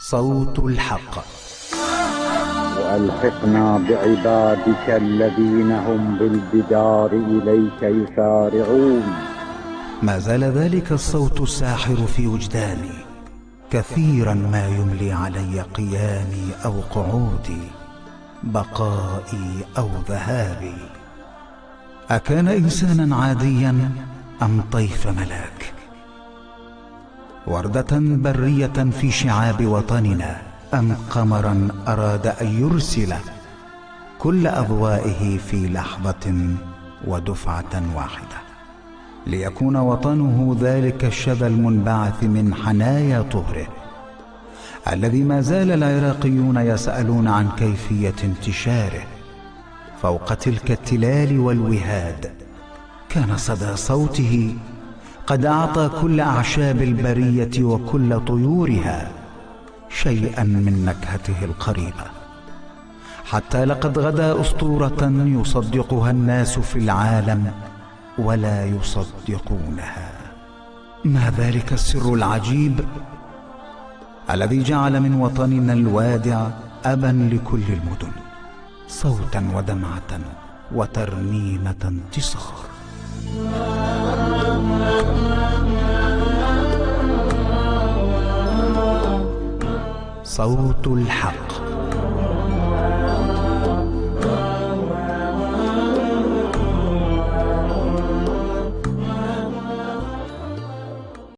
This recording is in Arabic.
صوت الحق. وألحقنا بعبادك الذين هم بالجدار إليك يسارعون. ما زال ذلك الصوت الساحر في وجداني كثيرا ما يملي علي قيامي أو قعودي، بقائي أو ذهابي. أكان إنسانا عاديا أم طيف ملاك؟ وردة برية في شعاب وطننا أم قمرا أراد أن يرسل كل أضوائه في لحظة ودفعة واحدة ليكون وطنه ذلك الشذا المنبعث من حنايا طهره، الذي ما زال العراقيون يسألون عن كيفية انتشاره فوق تلك التلال والوهاد. كان صدى صوته قد أعطى كل أعشاب البرية وكل طيورها شيئا من نكهته القريبة، حتى لقد غدا أسطورة يصدقها الناس في العالم ولا يصدقونها. ما ذلك السر العجيب الذي جعل من وطننا الوادع أبا لكل المدن، صوتا ودمعة وترنيمة انتصار؟ صوت الحق.